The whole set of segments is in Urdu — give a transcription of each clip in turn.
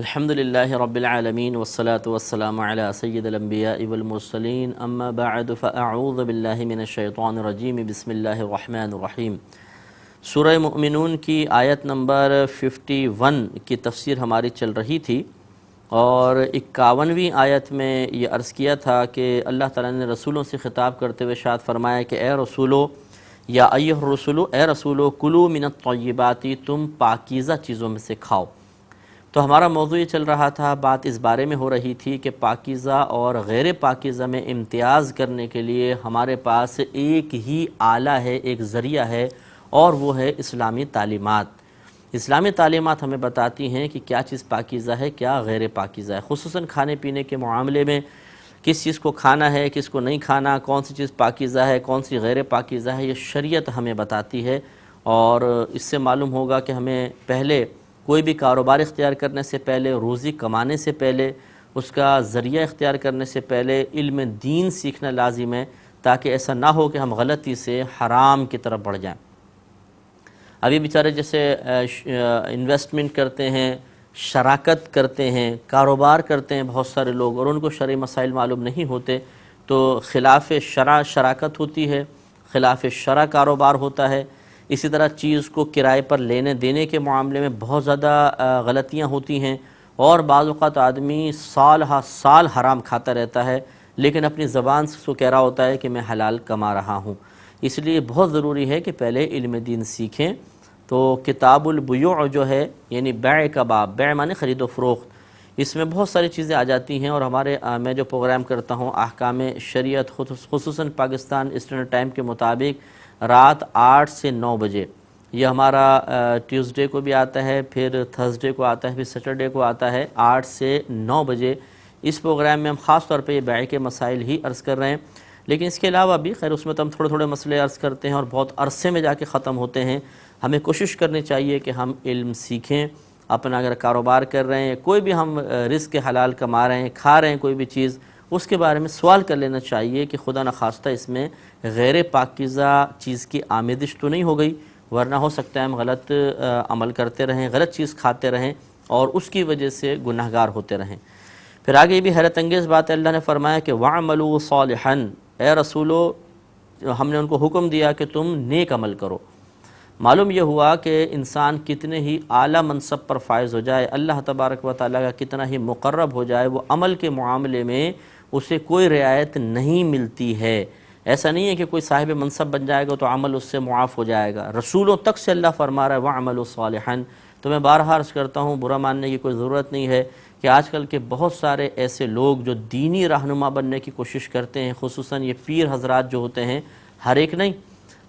الحمد للہ رب العالمین والصلاة والسلام علی سید الانبیاء والمرسلین اما بعد فاعوذ باللہ من الشیطان الرجیم بسم اللہ الرحمن الرحیم۔ سورہ مؤمنون کی آیت نمبر 51 کی تفسیر ہماری چل رہی تھی اور 51ویں آیت میں یہ عرض کیا تھا کہ اللہ تعالیٰ نے رسولوں سے خطاب کرتے ہوئے ارشاد فرمایا کہ اے رسولو یا ایھا الرسولو، اے رسولو کلوا من الطیبات، تم پاکیزہ چیزوں میں سے کھاؤ۔ تو ہمارا موضوع یہ چل رہا تھا، بات اس بارے میں ہو رہی تھی کہ پاکیزہ اور غیر پاکیزہ میں امتیاز کرنے کے لیے ہمارے پاس ایک ہی آلہ ہے، ایک ذریعہ ہے، اور وہ ہے اسلامی تعلیمات۔ اسلامی تعلیمات ہمیں بتاتی ہیں کہ کیا چیز پاکیزہ ہے، کیا غیر پاکیزہ ہے، خصوصاً کھانے پینے کے معاملے میں کس چیز کو کھانا ہے، کس کو نہیں کھانا، کون سی چیز پاکیزہ ہے، کون سی غیر پاکیزہ ہے، یہ شریعت ہمیں بتاتی ہے۔ اور اس سے معلوم ہوگا کہ ہمیں پہلے کوئی بھی کاروبار اختیار کرنے سے پہلے، روزی کمانے سے پہلے، اس کا ذریعہ اختیار کرنے سے پہلے علم دین سیکھنا لازم ہے، تاکہ ایسا نہ ہو کہ ہم غلطی سے حرام کی طرف بڑھ جائیں۔ ابھی بیچارے جیسے انویسٹمنٹ کرتے ہیں، شراکت کرتے ہیں، کاروبار کرتے ہیں بہت سارے لوگ، اور ان کو شرعی مسائل معلوم نہیں ہوتے، تو خلاف شرع شراکت ہوتی ہے، خلاف شرع کاروبار ہوتا ہے۔ اسی طرح چیز کو کرائے پر لینے دینے کے معاملے میں بہت زیادہ غلطیاں ہوتی ہیں، اور بعض اوقات آدمی سال ہا سال حرام کھاتا رہتا ہے، لیکن اپنی زبان سے اس کو کہہ رہا ہوتا ہے کہ میں حلال کما رہا ہوں۔ اس لیے بہت ضروری ہے کہ پہلے علم دین سیکھیں۔ تو کتاب البیوع جو ہے، یعنی بیع کا باب، بیع معنی خرید و فروخت، اس میں بہت ساری چیزیں آ جاتی ہیں، اور میں جو پروگرام کرتا ہوں احکام شریعت، خصوصاً پاکستان اسٹینڈرڈ ٹائم کے مطابق رات 8 سے 9 بجے، یہ ہمارا ٹیوزڈے کو بھی آتا ہے، پھر تھرسڈے کو آتا ہے، پھر سیٹرڈے کو آتا ہے، 8 سے 9 بجے۔ اس پروگرام میں ہم خاص طور پہ یہ بیع کے مسائل ہی عرض کر رہے ہیں، لیکن اس کے علاوہ بھی خیر اس میں تو ہم تھوڑے مسئلے عرض کرتے ہیں اور بہت عرصے میں جا کے ختم ہوتے ہیں۔ ہمیں کوشش کرنی چاہیے کہ ہم علم سیکھیں، اپنا اگر کاروبار کر رہے ہیں، کوئی بھی ہم رزق حلال کما رہے ہیں، کھا رہے ہیں کوئی بھی چیز، اس کے بارے میں سوال کر لینا چاہیے کہ خدا نخواستہ اس میں غیر پاکیزہ چیز کی آمیزش تو نہیں ہو گئی، ورنہ ہو سکتا ہے ہم غلط عمل کرتے رہیں، غلط چیز کھاتے رہیں اور اس کی وجہ سے گناہگار ہوتے رہیں۔ پھر آگے یہ بھی حیرت انگیز بات ہے، اللہ نے فرمایا کہ وَعْمَلُوا صَالِحًا، اے رسولو ہم نے ان کو حکم دیا کہ تم نیک عمل کرو۔ معلوم یہ ہوا کہ انسان کتنے ہی اعلیٰ منصب پر فائز ہو جائے، اللہ تبارک و تعالیٰ کا کتنا ہی مقرب ہو جائے، وہ عمل کے معاملے میں اسے کوئی رعایت نہیں ملتی ہے۔ ایسا نہیں ہے کہ کوئی صاحب منصب بن جائے گا تو عمل اس سے معاف ہو جائے گا، رسولوں تک سے اللہ فرما رہا ہے وَعْمَلُوا صَالِحًا۔ تو میں بارہا عرض کرتا ہوں، برا ماننے کی کوئی ضرورت نہیں ہے کہ آج کل کے بہت سارے ایسے لوگ جو دینی رہنما بننے کی کوشش کرتے ہیں، خصوصاً یہ پیر حضرات جو ہوتے ہیں، ہر ایک نہیں،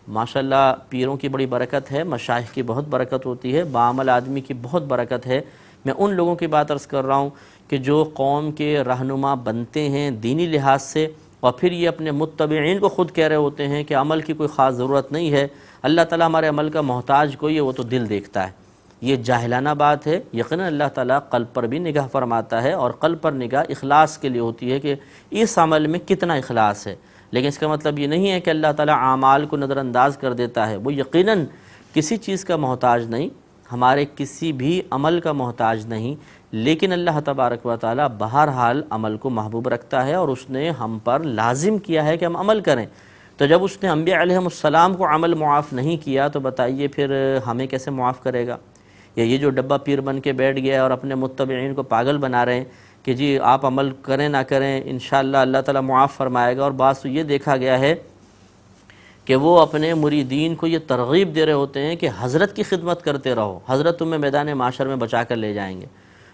ماشاءاللہ پیروں کی بڑی برکت ہے، مشائخ کی بہت برکت ہوتی ہے، باعمل آدمی کی بہت برکت ہے۔ میں ان لوگوں کی بات عرض کر رہا ہوں کہ جو قوم کے رہنما بنتے ہیں دینی لحاظ سے، اور پھر یہ اپنے متبعین کو خود کہہ رہے ہوتے ہیں کہ عمل کی کوئی خاص ضرورت نہیں ہے، اللہ تعالیٰ ہمارے عمل کا محتاج کوئی ہے، وہ تو دل دیکھتا ہے۔ یہ جاہلانہ بات ہے۔ یقیناً اللہ تعالیٰ قلب پر بھی نگاہ فرماتا ہے، اور قلب پر نگاہ اخلاص کے لیے ہوتی ہے کہ اس عمل میں کتنا اخلاص ہے، لیکن اس کا مطلب یہ نہیں ہے کہ اللہ تعالیٰ اعمال کو نظر انداز کر دیتا ہے۔ وہ یقیناً کسی چیز کا محتاج نہیں، ہمارے کسی بھی عمل کا محتاج نہیں، لیکن اللہ تبارک و تعالیٰ بہرحال عمل کو محبوب رکھتا ہے، اور اس نے ہم پر لازم کیا ہے کہ ہم عمل کریں۔ تو جب اس نے انبیاء علیہم السلام کو عمل معاف نہیں کیا تو بتائیے پھر ہمیں کیسے معاف کرے گا؟ یا یہ جو ڈبہ پیر بن کے بیٹھ گیا اور اپنے متبعین کو پاگل بنا رہے ہیں کہ جی آپ عمل کریں نہ کریں انشاءاللہ اللہ تعالیٰ معاف فرمائے گا، اور بعض تو یہ دیکھا گیا ہے کہ وہ اپنے مریدین کو یہ ترغیب دے رہے ہوتے ہیں کہ حضرت کی خدمت کرتے رہو، حضرت تمہیں میدان معاشر میں بچا کر لے جائیں گے۔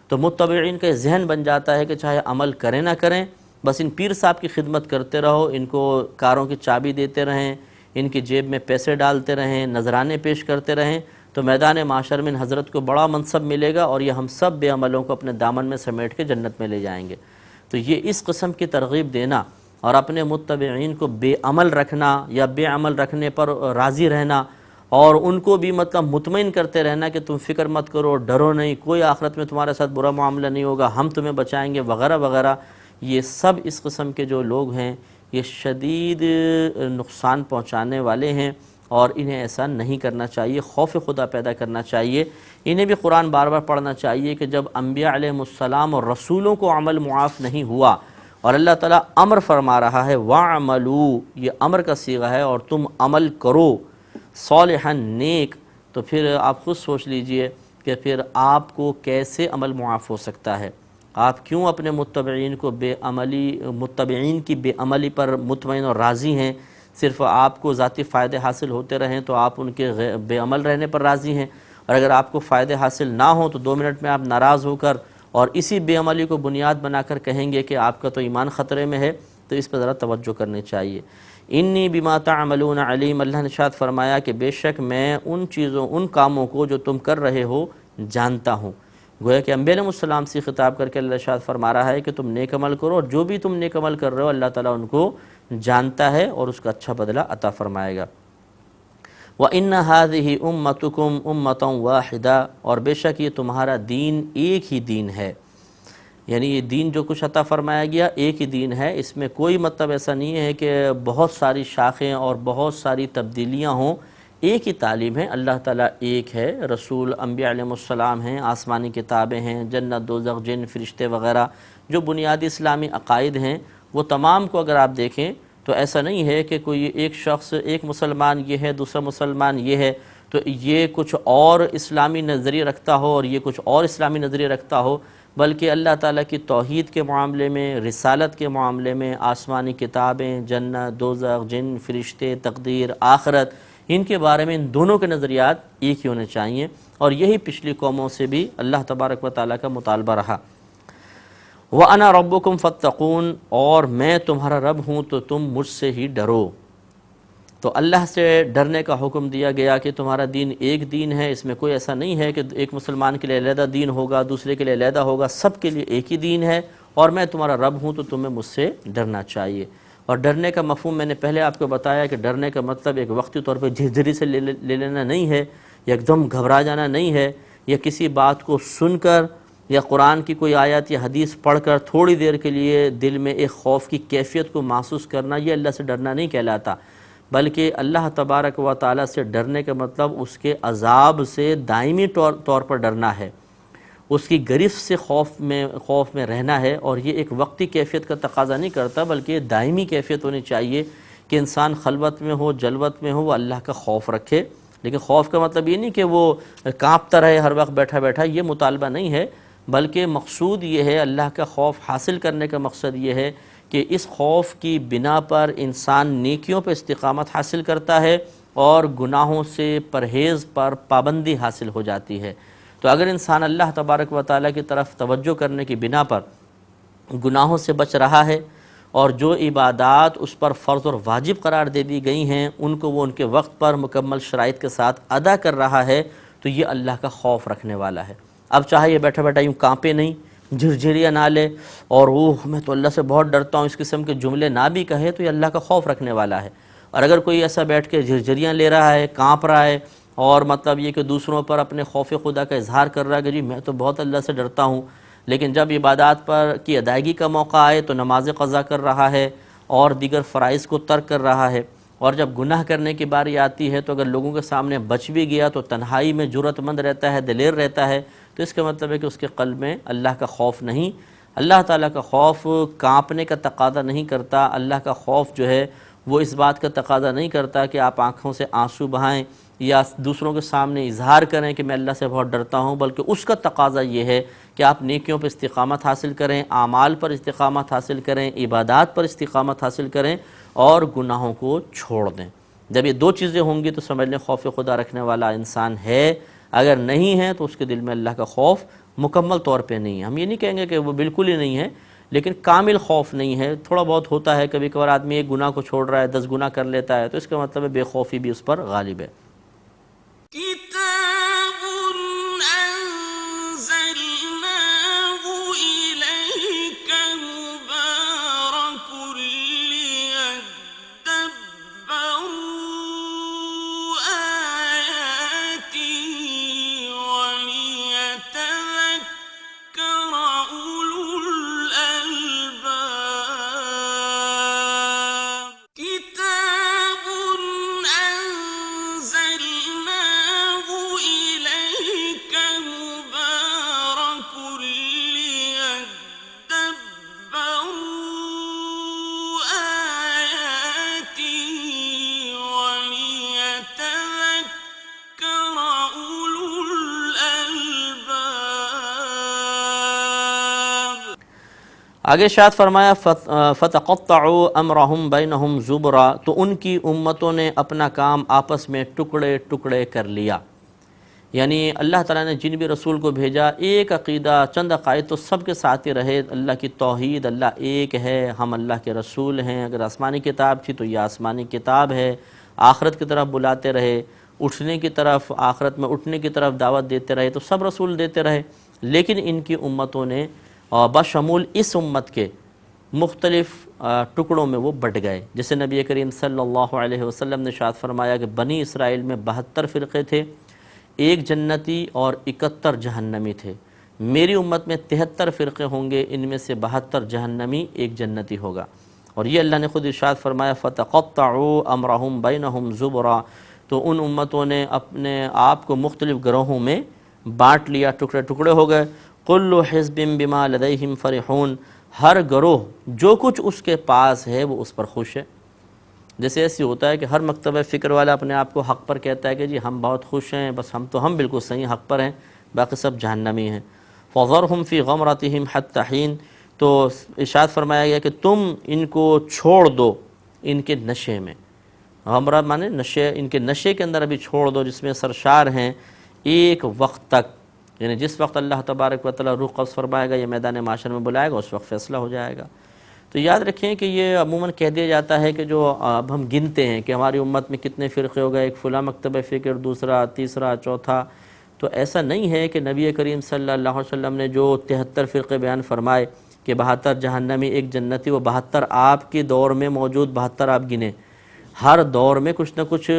تو متبعین کا ذہن بن جاتا ہے کہ چاہے عمل کریں نہ کریں، بس ان پیر صاحب کی خدمت کرتے رہو، ان کو کاروں کی چابی دیتے رہیں، ان کی جیب میں پیسے ڈالتے رہیں، نذرانے پیش کرتے رہیں، تو میدان معاشر میں ان حضرت کو بڑا منصب ملے گا، اور یہ ہم سب بے عملوں کو اپنے دامن میں سمیٹ کے جنت میں لے جائیں گے۔ تو یہ اس قسم کی ترغیب دینا اور اپنے متبعین کو بے عمل رکھنا یا بے عمل رکھنے پر راضی رہنا، اور ان کو بھی مطمئن کرتے رہنا کہ تم فکر مت کرو، ڈرو نہیں، کوئی آخرت میں تمہارے ساتھ برا معاملہ نہیں ہوگا، ہم تمہیں بچائیں گے وغیرہ وغیرہ، یہ سب اس قسم کے جو لوگ ہیں یہ شدید نقصان پہنچانے والے ہیں، اور انہیں ایسا نہیں کرنا چاہیے، خوف خدا پیدا کرنا چاہیے۔ انہیں بھی قرآن بار بار پڑھنا چاہیے کہ جب انبیاء علیہ السلام اور رسولوں کو عمل معاف نہیں ہوا اور اللہ تعالیٰ امر فرما رہا ہے وَعْمَلُوا، یہ امر کا صیغہ ہے، اور تم عمل کرو صالحاً نیک، تو پھر آپ خود سوچ لیجئے کہ پھر آپ کو کیسے عمل معاف ہو سکتا ہے۔ آپ کیوں اپنے متبعین کو متبعین کی بے عملی پر مطمئن اور راضی ہیں؟ صرف آپ کو ذاتی فائدے حاصل ہوتے رہیں تو آپ ان کے بے عمل رہنے پر راضی ہیں، اور اگر آپ کو فائدے حاصل نہ ہوں تو 2 منٹ میں آپ ناراض ہو کر اور اسی بے عملی کو بنیاد بنا کر کہیں گے کہ آپ کا تو ایمان خطرے میں ہے، تو اس پر ذرا توجہ کرنی چاہیے۔ انی بما تعملون علیم، اللہ نے ارشاد فرمایا کہ بے شک میں ان کاموں کو جو تم کر رہے ہو جانتا ہوں۔ گویا کہ انبیاء علیہ السلام سے خطاب کر کے اللہ ارشاد فرما رہا ہے کہ تم نیک عمل کرو، اور جو بھی تم نیک عمل کر رہے ہو اللہ تعالیٰ ان کو جانتا ہے اور اس کا اچھا بدلہ عطا فرمائے گا۔ وَإِنَّ هَذِهِ أُمَّتُكُمْ أُمَّةً وَاحِدَةً، اور بے شک یہ تمہارا دین ایک ہی دین ہے، یعنی یہ دین جو کچھ عطا فرمایا گیا ایک ہی دین ہے، اس میں کوئی مطلب ایسا نہیں ہے کہ بہت ساری شاخیں اور بہت ساری تبدیلیاں ہوں، ایک ہی تعلیم ہے، اللہ تعالیٰ ایک ہے، رسول انبیاء علیہ السلام ہیں، آسمانی کتابیں ہیں، جنت دوزخ جن فرشتے وغیرہ جو بنیادی اسلامی عقائد ہیں وہ تمام کو اگر آپ دیکھیں تو ایسا نہیں ہے کہ کوئی ایک شخص، ایک مسلمان یہ ہے دوسرا مسلمان یہ ہے تو یہ کچھ اور اسلامی نظریہ رکھتا ہو اور یہ کچھ اور اسلامی نظریہ رکھتا ہو، بلکہ اللہ تعالیٰ کی توحید کے معاملے میں، رسالت کے معاملے میں، آسمانی کتابیں، جنت دوزخ جن فرشتے، تقدیر، آخرت، ان کے بارے میں ان دونوں کے نظریات ایک ہی ہونے چاہیے، اور یہی پچھلی قوموں سے بھی اللہ تبارک و تعالیٰ کا مطالبہ رہا۔ وَأَنَا رَبُّكُمْ فَاتَّقُونَ، اور میں تمہارا رب ہوں تو تم مجھ سے ہی ڈرو۔ تو اللہ سے ڈرنے کا حکم دیا گیا کہ تمہارا دین ایک دین ہے، اس میں کوئی ایسا نہیں ہے کہ ایک مسلمان کے لیے علیحدہ دین ہوگا دوسرے کے لیے علیحدہ ہوگا، سب کے لیے ایک ہی دین ہے، اور میں تمہارا رب ہوں تو تمہیں مجھ سے ڈرنا چاہیے۔ اور ڈرنے کا مفہوم میں نے پہلے آپ کو بتایا کہ ڈرنے کا مطلب ایک وقتی طور پہ جھرجھری سے لے لینا نہیں ہے، یا ایک دم گھبرا جانا نہیں ہے، یا کسی بات کو سن کر یا قرآن کی کوئی آیت یا حدیث پڑھ کر تھوڑی دیر کے لیے دل میں ایک خوف کی کیفیت کو محسوس کرنا، یہ اللہ سے ڈرنا نہیں کہلاتا، بلکہ اللہ تبارک و تعالیٰ سے ڈرنے کا مطلب اس کے عذاب سے دائمی طور پر ڈرنا ہے، اس کی گرفت سے خوف میں رہنا ہے، اور یہ ایک وقتی کیفیت کا تقاضا نہیں کرتا بلکہ یہ دائمی کیفیت ہونی چاہیے کہ انسان خلوت میں ہو، جلوت میں ہو، وہ اللہ کا خوف رکھے۔ لیکن خوف کا مطلب یہ نہیں کہ وہ کانپتا رہے ہر وقت بیٹھا بیٹھا، یہ مطالبہ نہیں ہے، بلکہ مقصود یہ ہے، اللہ کا خوف حاصل کرنے کا مقصد یہ ہے کہ اس خوف کی بنا پر انسان نیکیوں پر استقامت حاصل کرتا ہے اور گناہوں سے پرہیز پر پابندی حاصل ہو جاتی ہے۔ تو اگر انسان اللہ تبارک و تعالیٰ کی طرف توجہ کرنے کی بنا پر گناہوں سے بچ رہا ہے، اور جو عبادات اس پر فرض اور واجب قرار دے دی گئی ہیں ان کو وہ ان کے وقت پر مکمل شرائط کے ساتھ ادا کر رہا ہے، تو یہ اللہ کا خوف رکھنے والا ہے۔ اب چاہے یہ بیٹھا بیٹھا یوں کانپے نہیں، جھرجھریاں نہ لے، اور میں تو اللہ سے بہت ڈرتا ہوں اس قسم کے جملے نہ بھی کہے، تو یہ اللہ کا خوف رکھنے والا ہے۔ اور اگر کوئی ایسا بیٹھ کے جھرجھریاں لے رہا ہے، کانپ رہا ہے، اور مطلب یہ کہ دوسروں پر اپنے خوف خدا کا اظہار کر رہا ہے کہ جی میں تو بہت اللہ سے ڈرتا ہوں، لیکن جب عبادات پر کی ادائیگی کا موقع آئے تو نماز قضا کر رہا ہے اور دیگر فرائض کو ترک کر رہا ہے، اور جب گناہ کرنے کی باری آتی ہے تو اگر لوگوں کے سامنے بچ بھی گیا تو تنہائی میں جرأت مند رہتا ہے، دلیر رہتا ہے، تو اس کا مطلب ہے کہ اس کے قلب میں اللہ کا خوف نہیں۔ اللہ تعالیٰ کا خوف کانپنے کا تقاضا نہیں کرتا، اللہ کا خوف جو ہے وہ اس بات کا تقاضا نہیں کرتا کہ آپ آنکھوں سے آنسو بہائیں یا دوسروں کے سامنے اظہار کریں کہ میں اللہ سے بہت ڈرتا ہوں، بلکہ اس کا تقاضا یہ ہے کہ آپ نیکیوں پر استقامت حاصل کریں، اعمال پر استقامت حاصل کریں، عبادات پر استقامت حاصل کریں، اور گناہوں کو چھوڑ دیں۔ جب یہ دو چیزیں ہوں گی تو سمجھ لیں خوف خدا رکھنے والا انسان ہے، اگر نہیں ہے تو اس کے دل میں اللہ کا خوف مکمل طور پہ نہیں ہے۔ ہم یہ نہیں کہیں گے کہ وہ بالکل ہی نہیں ہے، لیکن کامل خوف نہیں ہے، تھوڑا بہت ہوتا ہے، کبھی کبھار آدمی ایک گناہ کو چھوڑ رہا ہے 10 گناہ کر لیتا ہے، تو اس کا مطلب ہے بے خوفی بھی اس پر غالب ہے۔ كتاب أنزلناه إليك مبارك ليدبروا آياته وليتذكر أولو الألباب كتاب آگے ارشاد فرمایا فتقطعوا امرهم بینہم زبرا، تو ان کی امتوں نے اپنا کام آپس میں ٹکڑے ٹکڑے کر لیا. یعنی اللہ تعالیٰ نے جن بھی رسول کو بھیجا ایک عقیدہ، چند عقائد تو سب کے ساتھ ہی رہے. اللہ کی توحید، اللہ ایک ہے، ہم اللہ کے رسول ہیں. اگر آسمانی کتاب تھی تو یہ آسمانی کتاب ہے. آخرت کی طرف بلاتے رہے، اٹھنے کی طرف، آخرت میں اٹھنے کی طرف دعوت دیتے رہے، تو سب رسول دیتے رہے. لیکن ان کی امتوں نے بشمول اس امت کے مختلف ٹکڑوں میں وہ بٹ گئے. جیسے نبی کریم صلی اللہ علیہ وسلم نے ارشاد فرمایا کہ بنی اسرائیل میں 72 فرقے تھے، ایک جنتی اور 71 جہنمی تھے. میری امت میں 73 فرقے ہوں گے، ان میں سے 72 جہنمی، ایک جنتی ہوگا. اور یہ اللہ نے خود ارشاد فرمایا فتقطعوا امرهم بینہم زبرا، تو ان امتوں نے اپنے آپ کو مختلف گروہوں میں بانٹ لیا، ٹکڑے ٹکڑے ہو گئے. کل حزب بما لدیہم فرحون، ہر گروہ جو کچھ اس کے پاس ہے وہ اس پر خوش ہے. جیسے ایسی ہوتا ہے کہ ہر مکتبہ فکر والا اپنے آپ کو حق پر کہتا ہے کہ جی ہم بہت خوش ہیں، بس ہم بالکل صحیح حق پر ہیں، باقی سب جہنمی ہیں. فذرہم فی غمرتہم حتی حین، تو ارشاد فرمایا گیا کہ تم ان کو چھوڑ دو ان کے نشے میں. غمرہ مانے نشے، ان کے نشے کے اندر ابھی چھوڑ دو جس میں سرشار ہیں ایک وقت تک. یعنی جس وقت اللہ تبارک و تعالیٰ روح قبض فرمائے گا، یہ میدان معاشر میں بلائے گا، اس وقت فیصلہ ہو جائے گا. تو یاد رکھیں کہ یہ عموماً کہہ دیا جاتا ہے کہ جو اب ہم گنتے ہیں کہ ہماری امت میں کتنے فرقے ہو گئے، ایک فلاں مکتبہ فکر، دوسرا، تیسرا، چوتھا، تو ایسا نہیں ہے. کہ نبی کریم صلی اللہ علیہ وسلم نے جو 73 فرقے بیان فرمائے کہ 72 جہنمی، ایک جنتی، وہ 72 آپ کے دور میں موجود 72 آپ گنے. ہر دور میں کچھ نہ کچھ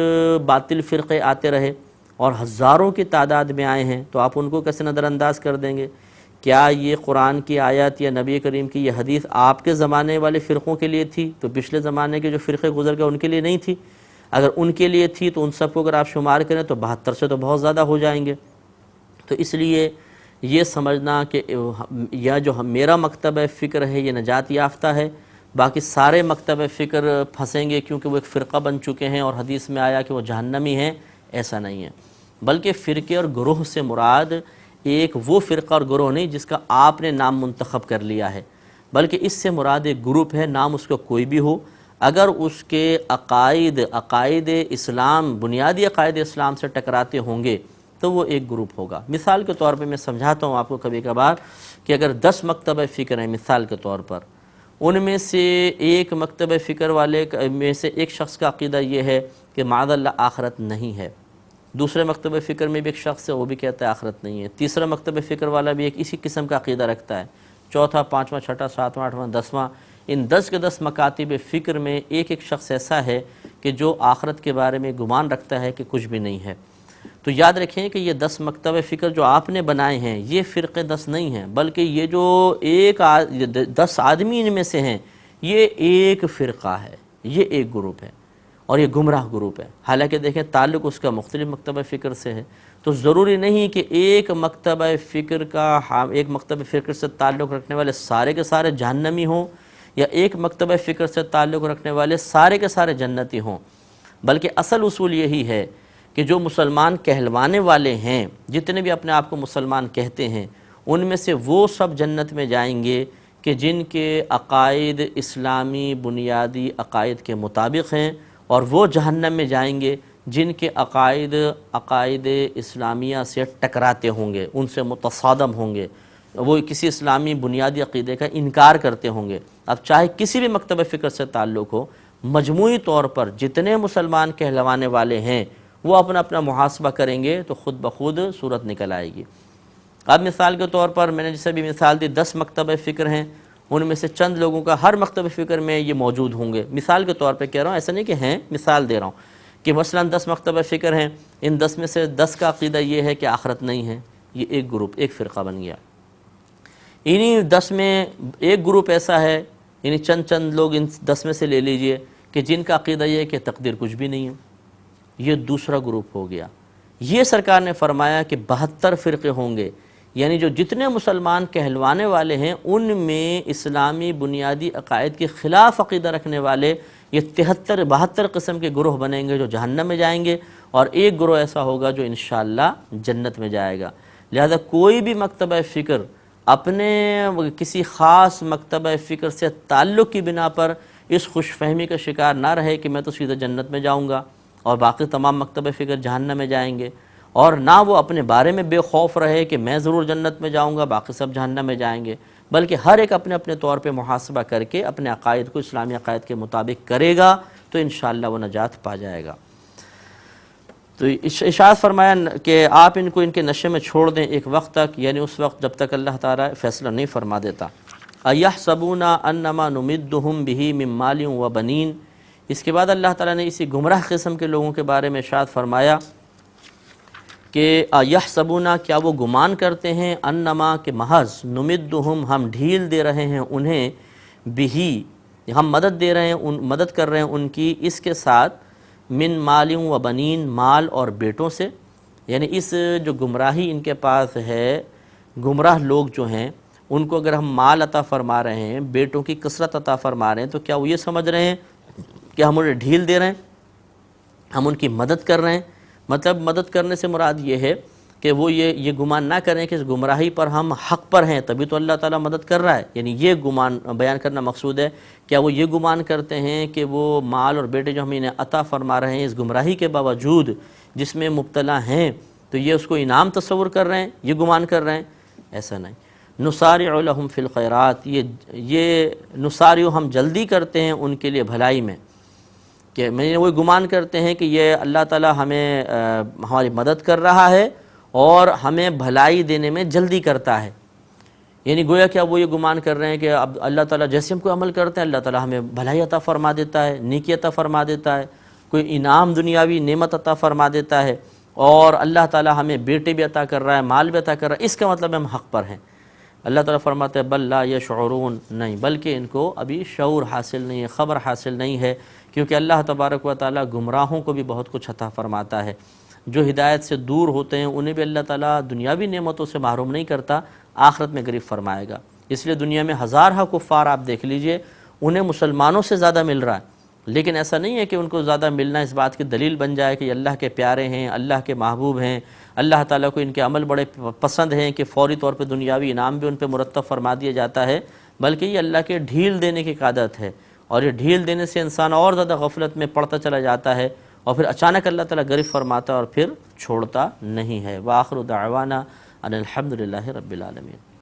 باطل فرقے آتے رہے اور ہزاروں کی تعداد میں آئے ہیں، تو آپ ان کو کیسے نظر انداز کر دیں گے؟ کیا یہ قرآن کی آیت یا نبی کریم کی یہ حدیث آپ کے زمانے والے فرقوں کے لیے تھی تو پچھلے زمانے کے جو فرقے گزر گئے ان کے لیے نہیں تھی؟ اگر ان کے لیے تھی تو ان سب کو اگر آپ شمار کریں تو 72 سے تو بہت زیادہ ہو جائیں گے. تو اس لیے یہ سمجھنا کہ یا جو میرا مکتبہ فکر ہے یہ نجات یافتہ ہے، باقی سارے مکتبہ فکر پھنسیں گے کیونکہ وہ ایک فرقہ بن چکے ہیں اور حدیث میں آیا کہ وہ جہنمی ہیں، ایسا نہیں ہے. بلکہ فرقے اور گروہ سے مراد ایک وہ فرقہ اور گروہ نہیں جس کا آپ نے نام منتخب کر لیا ہے، بلکہ اس سے مراد ایک گروپ ہے، نام اس کا کوئی بھی ہو، اگر اس کے عقائد اسلام، بنیادی عقائد اسلام سے ٹکراتے ہوں گے تو وہ ایک گروپ ہوگا. مثال کے طور پہ میں سمجھاتا ہوں آپ کو کبھی کبھار کہ اگر 10 مکتبہ فکر ہیں مثال کے طور پر، ان میں سے ایک مکتبہ فکر والے میں سے ایک شخص کا عقیدہ یہ ہے کہ معاذ اللہ آخرت نہیں ہے، دوسرے مکتبہ فکر میں بھی ایک شخص ہے وہ بھی کہتا ہے آخرت نہیں ہے، تیسرا مکتبہ فکر والا بھی ایک اسی قسم کا عقیدہ رکھتا ہے، چوتھا، پانچواں، چھٹا، ساتواں، آٹھواں، 10واں، ان 10 کے 10 مکاتب فکر میں ایک ایک شخص ایسا ہے کہ جو آخرت کے بارے میں گمان رکھتا ہے کہ کچھ بھی نہیں ہے. تو یاد رکھیں کہ یہ 10 مکتبہ فکر جو آپ نے بنائے ہیں یہ فرقے 10 نہیں ہیں، بلکہ یہ جو 10 آدمی ان میں سے ہیں یہ ایک فرقہ ہے، یہ ایک گروپ ہے اور یہ گمراہ گروپ ہے. حالانکہ دیکھیں تعلق اس کا مختلف مکتبہ فکر سے ہے، تو ضروری نہیں کہ ایک مکتبہ فکر سے تعلق رکھنے والے سارے کے سارے جہنمی ہوں یا ایک مکتبہ فکر سے تعلق رکھنے والے سارے کے سارے جنتی ہوں. بلکہ اصل اصول یہی ہے کہ جو مسلمان کہلوانے والے ہیں، جتنے بھی اپنے آپ کو مسلمان کہتے ہیں، ان میں سے وہ سب جنت میں جائیں گے کہ جن کے عقائد اسلامی بنیادی عقائد کے مطابق ہیں، اور وہ جہنم میں جائیں گے جن کے عقائد اسلامیہ سے ٹکراتے ہوں گے، ان سے متصادم ہوں گے، وہ کسی اسلامی بنیادی عقیدے کا انکار کرتے ہوں گے. اب چاہے کسی بھی مکتبہ فکر سے تعلق ہو، مجموعی طور پر جتنے مسلمان کہلوانے والے ہیں وہ اپنا اپنا محاسبہ کریں گے تو خود بخود صورت نکل آئے گی. اب مثال کے طور پر میں نے جیسے بھی مثال دی، 10 مکتبہ فکر ہیں، ان میں سے چند لوگوں کا ہر مکتبہ فکر میں یہ موجود ہوں گے. مثال کے طور پہ کہہ رہا ہوں، ایسا نہیں کہ ہیں، مثال دے رہا ہوں کہ مثلا 10 مکتبہ فکر ہیں، ان 10 میں سے 10 کا عقیدہ یہ ہے کہ آخرت نہیں ہے، یہ ایک گروپ، ایک فرقہ بن گیا. انہی 10 میں ایک گروپ ایسا ہے، یعنی چند لوگ ان 10 میں سے لے لیجئے کہ جن کا عقیدہ یہ ہے کہ تقدیر کچھ بھی نہیں ہے، یہ دوسرا گروپ ہو گیا. یہ سرکار نے فرمایا کہ 72 فرقے ہوں گے، یعنی جو جتنے مسلمان کہلوانے والے ہیں ان میں اسلامی بنیادی عقائد کے خلاف عقیدہ رکھنے والے یہ 72 قسم کے گروہ بنیں گے جو جہنم میں جائیں گے، اور ایک گروہ ایسا ہوگا جو انشاءاللہ جنت میں جائے گا. لہذا کوئی بھی مکتبہ فکر اپنے کسی خاص مکتبہ فکر سے تعلق کی بنا پر اس خوش فہمی کا شکار نہ رہے کہ میں تو سیدھا جنت میں جاؤں گا اور باقی تمام مکتبہ فکر جہنم میں جائیں گے، اور نہ وہ اپنے بارے میں بے خوف رہے کہ میں ضرور جنت میں جاؤں گا باقی سب جہنم میں جائیں گے، بلکہ ہر ایک اپنے اپنے طور پہ محاسبہ کر کے اپنے عقائد کو اسلامی عقائد کے مطابق کرے گا تو انشاءاللہ وہ نجات پا جائے گا۔ تو ارشاد فرمایا کہ آپ ان کو ان کے نشے میں چھوڑ دیں ایک وقت تک، یعنی اس وقت جب تک اللہ تعالیٰ فیصلہ نہیں فرما دیتا۔ اَيَحْسَبُونَ أَنَّمَا نُمِدُّهُم بِهِ مِن مَّالٍ وَبَنِينَ، اس کے بعد اللہ تعالیٰ نے اسی گمراہ قسم کے لوگوں کے بارے میں ارشاد فرمایا کہ اَيَحْسَبُونَ، کیا وہ گمان کرتے ہیں، انما کہ محض نُمِدُّهُم ہم ڈھیل دے رہے ہیں انہیں، بِهِ ہم مدد دے رہے ہیں، مدد کر رہے ہیں ان کی اس کے ساتھ، من مال و بنین مال اور بیٹوں سے، یعنی اس جو گمراہی ان کے پاس ہے، گمراہ لوگ جو ہیں ان کو اگر ہم مال عطا فرما رہے ہیں، بیٹوں کی کثرت عطا فرما رہے ہیں، تو کیا وہ یہ سمجھ رہے ہیں کہ ہم انہیں ڈھیل دے رہے ہیں، ہم ان کی مدد کر رہے ہیں؟ مطلب مدد کرنے سے مراد یہ ہے کہ وہ یہ گمان نہ کریں کہ اس گمراہی پر ہم حق پر ہیں تبھی تو اللہ تعالیٰ مدد کر رہا ہے، یعنی یہ گمان بیان کرنا مقصود ہے۔ کیا وہ یہ گمان کرتے ہیں کہ وہ مال اور بیٹے جو ہم انہیں عطا فرما رہے ہیں اس گمراہی کے باوجود جس میں مبتلا ہیں تو یہ اس کو انعام تصور کر رہے ہیں، یہ گمان کر رہے ہیں؟ ایسا نہیں۔ نسارع لہم فی الخیرات، یہ نسارع ہم جلدی کرتے ہیں ان کے لیے بھلائی میں، کہ وہ گمان کرتے ہیں کہ یہ اللہ تعالیٰ ہمیں ہماری مدد کر رہا ہے اور ہمیں بھلائی دینے میں جلدی کرتا ہے، یعنی گویا کہ اب وہ یہ گمان کر رہے ہیں کہ اب اللہ تعالیٰ جیسے ہم کو عمل کرتے ہیں اللہ تعالیٰ ہمیں بھلائی عطا فرما دیتا ہے، نیکی عطا فرما دیتا ہے، کوئی انعام دنیاوی نعمت عطا فرما دیتا ہے، اور اللہ تعالیٰ ہمیں بیٹے بھی عطا کر رہا ہے، مال بھی عطا کر رہا ہے، اس کا مطلب ہم حق پر ہیں۔ اللہ تعالیٰ فرماتا ہے بل لا یشعرون، نہیں بلکہ ان کو ابھی شعور حاصل نہیں ہے، خبر حاصل نہیں ہے، کیونکہ اللہ تبارک و تعالیٰ گمراہوں کو بھی بہت کچھ عطا فرماتا ہے، جو ہدایت سے دور ہوتے ہیں انہیں بھی اللہ تعالیٰ دنیاوی نعمتوں سے محروم نہیں کرتا، آخرت میں غریب فرمائے گا۔ اس لیے دنیا میں ہزارہ کفار آپ دیکھ لیجئے، انہیں مسلمانوں سے زیادہ مل رہا ہے، لیکن ایسا نہیں ہے کہ ان کو زیادہ ملنا اس بات کی دلیل بن جائے کہ یہ اللہ کے پیارے ہیں، اللہ کے محبوب ہیں، اللہ تعالیٰ کو ان کے عمل بڑے پسند ہیں کہ فوری طور پہ دنیاوی انعام بھی ان پہ مرتب فرما دیا جاتا ہے، بلکہ یہ اللہ کے ڈھیل دینے کی عادت ہے، اور یہ ڈھیل دینے سے انسان اور زیادہ غفلت میں پڑتا چلا جاتا ہے، اور پھر اچانک اللہ تعالیٰ غریب فرماتا ہے اور پھر چھوڑتا نہیں ہے۔ وآخر دعوانا ان الحمد للہ رب العالمین۔